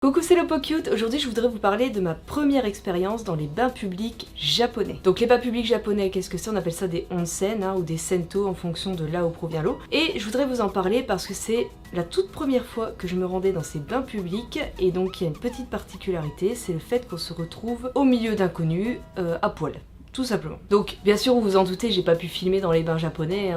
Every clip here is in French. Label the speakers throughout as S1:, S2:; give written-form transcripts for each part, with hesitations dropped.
S1: Coucou, c'est Lopocute. Aujourd'hui je voudrais vous parler de ma première expérience dans les bains publics japonais. Donc les bains publics japonais, qu'est-ce que c'est? On appelle ça des onsen ou des sento en fonction de là où provient l'eau. Et je voudrais vous en parler parce que c'est la toute première fois que je me rendais dans ces bains publics. Et donc il y a une petite particularité, c'est le fait qu'on se retrouve au milieu d'inconnus à poil. Tout simplement. Donc bien sûr vous vous en doutez, j'ai pas pu filmer dans les bains japonais,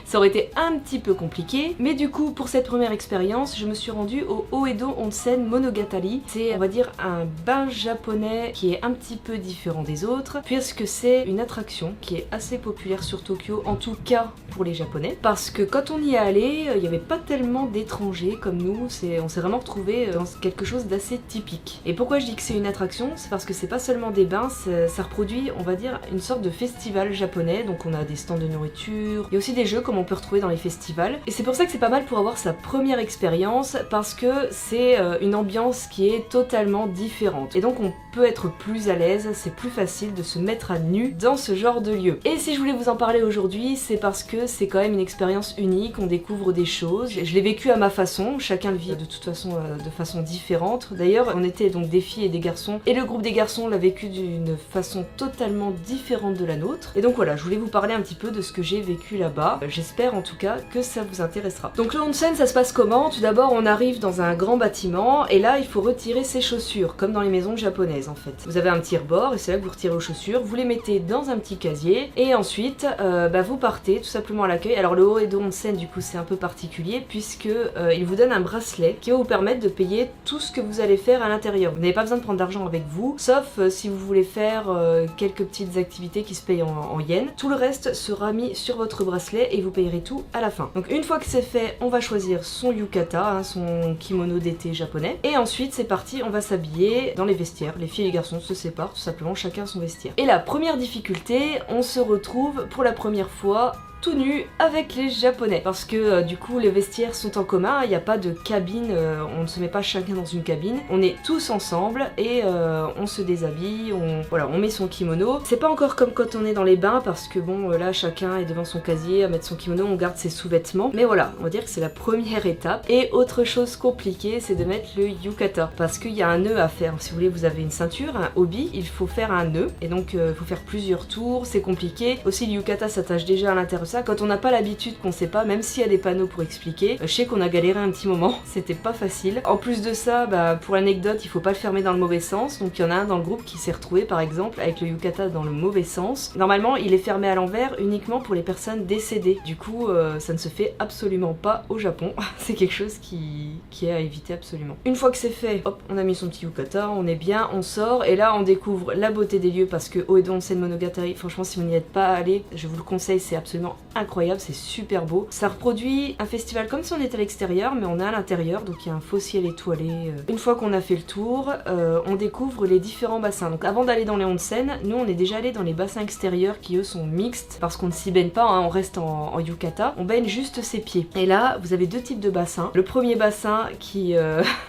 S1: ça aurait été un petit peu compliqué. Mais du coup pour cette première expérience, je me suis rendue au Oedo Onsen Monogatari. C'est on va dire un bain japonais qui est un petit peu différent des autres, puisque c'est une attraction qui est assez populaire sur Tokyo, en tout cas pour les japonais. Parce que quand on y est allé, il n'y avait pas tellement d'étrangers comme nous, on s'est vraiment retrouvé dans quelque chose d'assez typique. Et pourquoi je dis que c'est une attraction? C'est parce que c'est pas seulement des bains, ça reproduit, on va dire, une sorte de festival japonais. Donc on a des stands de nourriture, il y a aussi des jeux comme on peut retrouver dans les festivals. Et c'est pour ça que c'est pas mal pour avoir sa première expérience, parce que c'est une ambiance qui est totalement différente. Et donc on peut être plus à l'aise, c'est plus facile de se mettre à nu dans ce genre de lieu. Et si je voulais vous en parler aujourd'hui, c'est parce que c'est quand même une expérience unique, on découvre des choses. Je l'ai vécu à ma façon, chacun le vit de toute façon de façon différente. D'ailleurs, on était donc des filles et des garçons, et le groupe des garçons l'a vécu d'une façon totalement différente de la nôtre. Et donc voilà, je voulais vous parler un petit peu de ce que j'ai vécu là-bas. J'espère en tout cas que ça vous intéressera. Donc le onsen, ça se passe comment? Tout d'abord, on arrive dans un grand bâtiment, et là, il faut retirer ses chaussures, comme dans les maisons japonaises en fait. Vous avez un petit rebord, et c'est là que vous retirez vos chaussures, vous les mettez dans un petit casier, et ensuite, vous partez tout simplement à l'accueil. Alors le Oedo Onsen, du coup, c'est un peu particulier, puisque il vous donne un bracelet qui va vous permettre de payer tout ce que vous allez faire à l'intérieur. Vous n'avez pas besoin de prendre d'argent avec vous, sauf si vous voulez faire quelques petites activités qui se payent en yens. Tout le reste sera mis sur votre bracelet et vous payerez tout à la fin. Donc une fois que c'est fait, on va choisir son yukata, son kimono d'été japonais, et ensuite c'est parti, on va s'habiller dans les vestiaires. Les filles et les garçons se séparent tout simplement, chacun son vestiaire. Et la première difficulté, on se retrouve pour la première fois tout nu avec les japonais, parce que du coup les vestiaires sont en commun, il n'y a pas de cabine, on ne se met pas chacun dans une cabine, on est tous ensemble et on se déshabille, on met son kimono. C'est pas encore comme quand on est dans les bains, parce que bon là chacun est devant son casier à mettre son kimono, on garde ses sous-vêtements, mais voilà, on va dire que c'est la première étape. Et autre chose compliquée, c'est de mettre le yukata, parce qu'il y a un nœud à faire. Si vous voulez, vous avez une ceinture, un obi, il faut faire un nœud, et donc il faut faire plusieurs tours, c'est compliqué. Aussi le yukata s'attache déjà à l'intérieur. Ça, quand on n'a pas l'habitude, qu'on sait pas, même s'il y a des panneaux pour expliquer, je sais qu'on a galéré un petit moment, c'était pas facile. En plus de ça, pour l'anecdote, il faut pas le fermer dans le mauvais sens, donc il y en a un dans le groupe qui s'est retrouvé par exemple avec le yukata dans le mauvais sens. Normalement, il est fermé à l'envers uniquement pour les personnes décédées. Du coup, ça ne se fait absolument pas au Japon. C'est quelque chose qui est à éviter absolument. Une fois que c'est fait, hop, on a mis son petit yukata, on est bien, on sort, et là on découvre la beauté des lieux, parce que Oedo Onsen Monogatari, franchement si vous n'y êtes pas allé, je vous le conseille, c'est absolument incroyable, c'est super beau. Ça reproduit un festival comme si on était à l'extérieur, mais on est à l'intérieur, donc il y a un faux ciel étoilé. Une fois qu'on a fait le tour, on découvre les différents bassins. Donc avant d'aller dans les onsen, nous on est déjà allé dans les bassins extérieurs qui eux sont mixtes, parce qu'on ne s'y baigne pas, on reste en yukata, on baigne juste ses pieds. Et là, vous avez deux types de bassins. Le premier bassin qui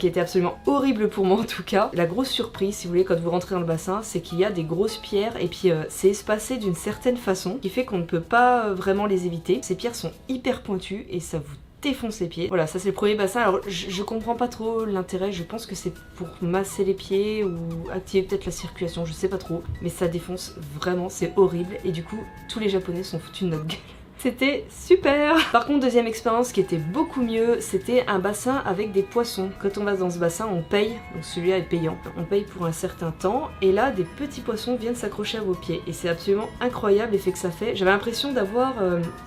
S1: était absolument horrible pour moi en tout cas. La grosse surprise, si vous voulez, quand vous rentrez dans le bassin, c'est qu'il y a des grosses pierres, et puis c'est espacé d'une certaine façon, qui fait qu'on ne peut pas vraiment les éviter. Ces pierres sont hyper pointues et ça vous défonce les pieds. Voilà, ça c'est le premier bassin. Alors je comprends pas trop l'intérêt, je pense que c'est pour masser les pieds ou activer peut-être la circulation, je sais pas trop, mais ça défonce vraiment, c'est horrible, et du coup tous les japonais sont foutus de notre gueule. C'était super! Par contre, deuxième expérience qui était beaucoup mieux, c'était un bassin avec des poissons. Quand on va dans ce bassin, on paye, donc celui-là est payant. On paye pour un certain temps, et là, des petits poissons viennent s'accrocher à vos pieds. Et c'est absolument incroyable l'effet que ça fait. J'avais l'impression d'avoir,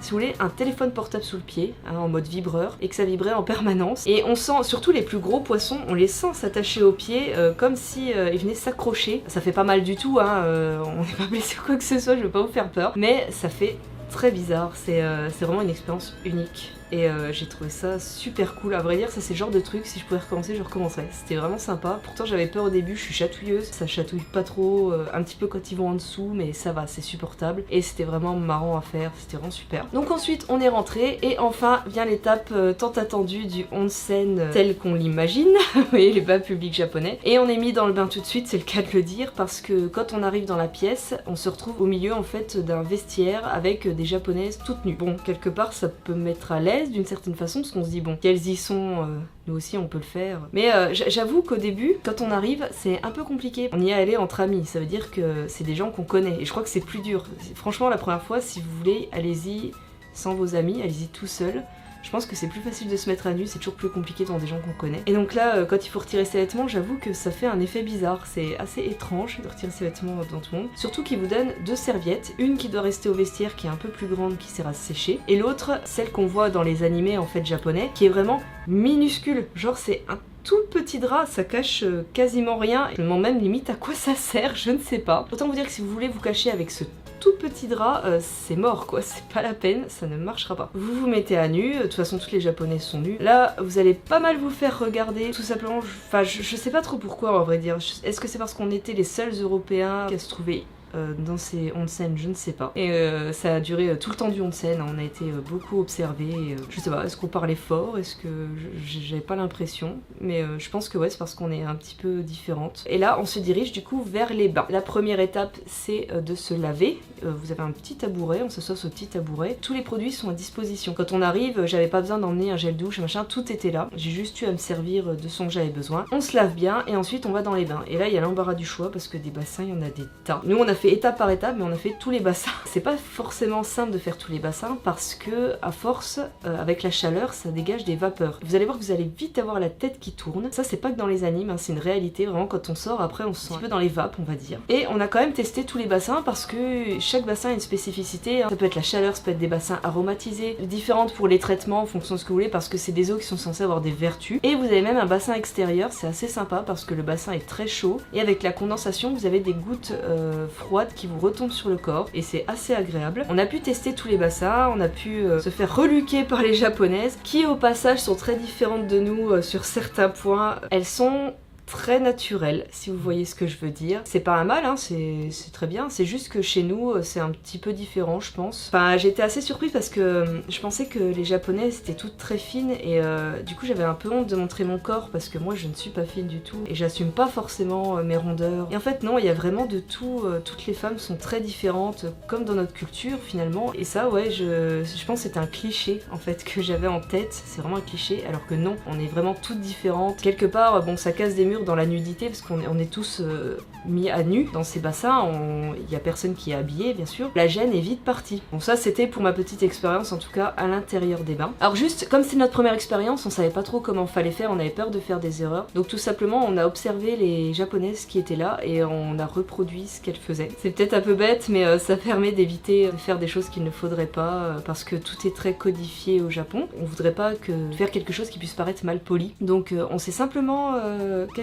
S1: si vous voulez, un téléphone portable sous le pied, en mode vibreur, et que ça vibrait en permanence. Et on sent, surtout les plus gros poissons, on les sent s'attacher aux pieds, comme si ils venaient s'accrocher. Ça fait pas mal du tout, on n'est pas blessé ou quoi que ce soit, je veux pas vous faire peur, mais ça fait très bizarre, c'est vraiment une expérience unique. Et j'ai trouvé ça super cool. À vrai dire, ça c'est le genre de truc, si je pouvais recommencer, je recommencerais. C'était vraiment sympa. Pourtant j'avais peur au début, je suis chatouilleuse, ça chatouille pas trop, un petit peu quand ils vont en dessous, mais ça va, c'est supportable. Et c'était vraiment marrant à faire, c'était vraiment super. Donc ensuite on est rentré, et enfin vient l'étape tant attendue du onsen tel qu'on l'imagine, vous voyez, les bains publics japonais. Et on est mis dans le bain tout de suite, c'est le cas de le dire, parce que quand on arrive dans la pièce, on se retrouve au milieu en fait d'un vestiaire avec des japonaises toutes nues. Bon, quelque part ça peut me mettre à l'aise, japonaises d'une certaine façon, parce qu'on se dit bon, si elles y sont, nous aussi on peut le faire. Mais j'avoue qu'au début, quand on arrive, c'est un peu compliqué. On y est allé entre amis, ça veut dire que c'est des gens qu'on connaît, et je crois que c'est plus dur. Franchement, la première fois, si vous voulez, allez-y sans vos amis, allez-y tout seul. Je pense que c'est plus facile de se mettre à nu, c'est toujours plus compliqué devant des gens qu'on connaît. Et donc là, quand il faut retirer ses vêtements, j'avoue que ça fait un effet bizarre. C'est assez étrange de retirer ses vêtements devant tout le monde. Surtout qu'ils vous donnent 2 serviettes, une qui doit rester au vestiaire, qui est un peu plus grande, qui sert à se sécher, et l'autre, celle qu'on voit dans les animés en fait japonais, qui est vraiment minuscule. Genre c'est un tout petit drap, ça cache quasiment rien. Je me demande même limite à quoi ça sert, je ne sais pas. Autant vous dire que si vous voulez vous cacher avec ce tout petit drap, c'est mort quoi, c'est pas la peine, ça ne marchera pas. Vous vous mettez à nu, de toute façon toutes les japonais sont nues. Là, vous allez pas mal vous faire regarder, tout simplement, je sais pas trop pourquoi en vrai dire. Est-ce que c'est parce qu'on était les seuls Européens à se trouver dans ces onsen, je ne sais pas. Et ça a duré tout le temps du onsen, on a été beaucoup observés. Je sais pas, est-ce qu'on parlait fort? Est-ce que j'avais pas l'impression? Mais je pense que ouais, c'est parce qu'on est un petit peu différentes. Et là, on se dirige du coup vers les bains. La première étape, c'est de se laver. Vous avez un petit tabouret, on s'assoit sur ce petit tabouret. Tous les produits sont à disposition. Quand on arrive, j'avais pas besoin d'emmener un gel douche, machin, tout était là. J'ai juste eu à me servir de ce dont j'avais besoin. On se lave bien et ensuite on va dans les bains. Et là, il y a l'embarras du choix parce que des bassins, il y en a des tas. Nous, on a fait étape par étape, mais on a fait tous les bassins. C'est pas forcément simple de faire tous les bassins parce que à force, avec la chaleur, ça dégage des vapeurs. Vous allez voir que vous allez vite avoir la tête qui tourne. Ça, c'est pas que dans les animes, hein, c'est une réalité. Vraiment, quand on sort, après, on se sent un peu dans les vapes, on va dire. Et on a quand même testé tous les bassins parce que chaque bassin a une spécificité. Hein. Ça peut être la chaleur, ça peut être des bassins aromatisés, différentes pour les traitements en fonction de ce que vous voulez, parce que c'est des eaux qui sont censées avoir des vertus. Et vous avez même un bassin extérieur, c'est assez sympa parce que le bassin est très chaud et avec la condensation, vous avez des gouttes froides qui vous retombe sur le corps et c'est assez agréable. On a pu tester tous les bassins, on a pu se faire reluquer par les japonaises qui au passage sont très différentes de nous sur certains points. Elles sont très naturel, si vous voyez ce que je veux dire. C'est pas un mal, hein, c'est très bien, c'est juste que chez nous, c'est un petit peu différent, je pense. Enfin, j'étais assez surprise parce que je pensais que les japonaises étaient toutes très fines et du coup, j'avais un peu honte de montrer mon corps parce que moi, je ne suis pas fine du tout et j'assume pas forcément mes rondeurs. Et en fait, non, il y a vraiment de tout. Toutes les femmes sont très différentes, comme dans notre culture, finalement. Et ça, ouais, je pense que c'est un cliché, en fait, que j'avais en tête. C'est vraiment un cliché, alors que non, on est vraiment toutes différentes. Quelque part, bon, ça casse des murs dans la nudité parce qu'on est tous mis à nu dans ces bassins, il y a personne qui est habillé bien sûr, la gêne est vite partie. Bon, ça c'était pour ma petite expérience en tout cas à l'intérieur des bains. Alors juste comme c'est notre première expérience, on savait pas trop comment fallait faire, on avait peur de faire des erreurs, donc tout simplement on a observé les japonaises qui étaient là et on a reproduit ce qu'elles faisaient. C'est peut-être un peu bête mais ça permet d'éviter de faire des choses qu'il ne faudrait pas parce que tout est très codifié au Japon. On voudrait pas faire quelque chose qui puisse paraître mal poli, donc on s'est simplement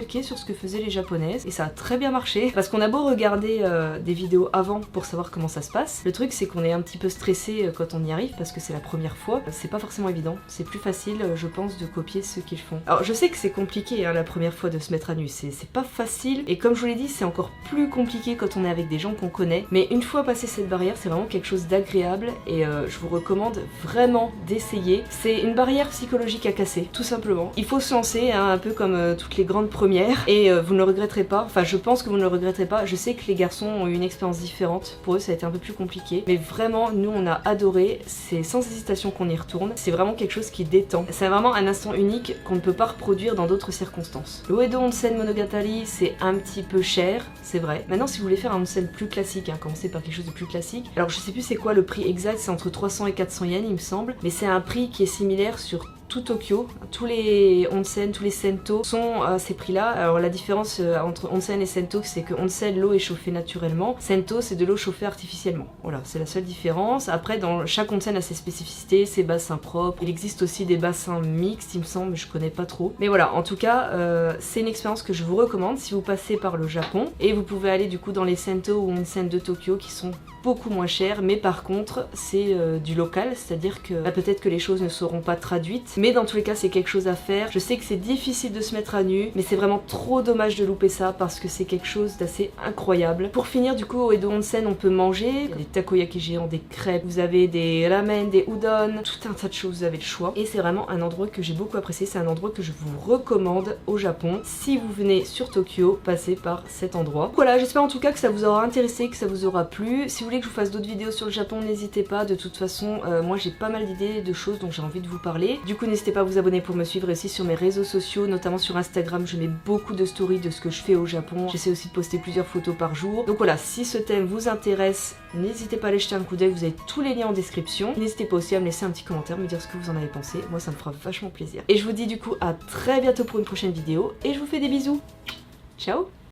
S1: sur ce que faisaient les japonaises et ça a très bien marché parce qu'on a beau regarder des vidéos avant pour savoir comment ça se passe, le truc c'est qu'on est un petit peu stressé quand on y arrive parce que c'est la première fois, c'est pas forcément évident, c'est plus facile je pense de copier ce qu'ils font. Alors je sais que c'est compliqué hein, la première fois de se mettre à nu, c'est pas facile et comme je vous l'ai dit c'est encore plus compliqué quand on est avec des gens qu'on connaît, mais une fois passé cette barrière c'est vraiment quelque chose d'agréable et je vous recommande vraiment d'essayer. C'est une barrière psychologique à casser, tout simplement. Il faut se lancer hein, un peu comme toutes les grandes premières et vous ne le regretterez pas, enfin je pense que vous ne le regretterez pas. Je sais que les garçons ont eu une expérience différente, pour eux ça a été un peu plus compliqué, mais vraiment nous on a adoré, c'est sans hésitation qu'on y retourne, c'est vraiment quelque chose qui détend, c'est vraiment un instant unique qu'on ne peut pas reproduire dans d'autres circonstances. Le Uedo Onsen Monogatari c'est un petit peu cher, c'est vrai. Maintenant si vous voulez faire un onsen plus classique, hein, commencez par quelque chose de plus classique, alors je sais plus c'est quoi le prix exact, c'est entre 300 et 400 yens il me semble, mais c'est un prix qui est similaire sur tout Tokyo, tous les onsen, tous les sento sont à ces prix-là. Alors la différence entre onsen et sento, c'est que onsen, l'eau est chauffée naturellement, sento, c'est de l'eau chauffée artificiellement. Voilà, c'est la seule différence. Après, dans chaque onsen a ses spécificités, ses bassins propres. Il existe aussi des bassins mixtes, il me semble, mais je connais pas trop. Mais voilà, en tout cas, c'est une expérience que je vous recommande si vous passez par le Japon. Et vous pouvez aller du coup dans les sento ou onsen de Tokyo qui sont beaucoup moins chers, mais par contre, c'est du local, c'est-à-dire que peut-être que les choses ne seront pas traduites. Mais dans tous les cas c'est quelque chose à faire. Je sais que c'est difficile de se mettre à nu, mais c'est vraiment trop dommage de louper ça parce que c'est quelque chose d'assez incroyable. Pour finir du coup au Uedo Onsen on peut manger, il y a des takoyaki géants, des crêpes, vous avez des ramen, des udon, tout un tas de choses, vous avez le choix. Et c'est vraiment un endroit que j'ai beaucoup apprécié, c'est un endroit que je vous recommande au Japon. Si vous venez sur Tokyo, passez par cet endroit. Voilà, j'espère en tout cas que ça vous aura intéressé, que ça vous aura plu. Si vous voulez voulez que je vous fasse d'autres vidéos sur le Japon, n'hésitez pas. De toute façon, moi j'ai pas mal d'idées, de choses dont j'ai envie de vous parler. Du coup, n'hésitez pas à vous abonner pour me suivre aussi sur mes réseaux sociaux, notamment sur Instagram. Je mets beaucoup de stories de ce que je fais au Japon. J'essaie aussi de poster plusieurs photos par jour. Donc voilà, si ce thème vous intéresse, n'hésitez pas à aller jeter un coup d'œil, vous avez tous les liens en description. N'hésitez pas aussi à me laisser un petit commentaire, me dire ce que vous en avez pensé. Moi, ça me fera vachement plaisir. Et je vous dis du coup à très bientôt pour une prochaine vidéo et je vous fais des bisous. Ciao!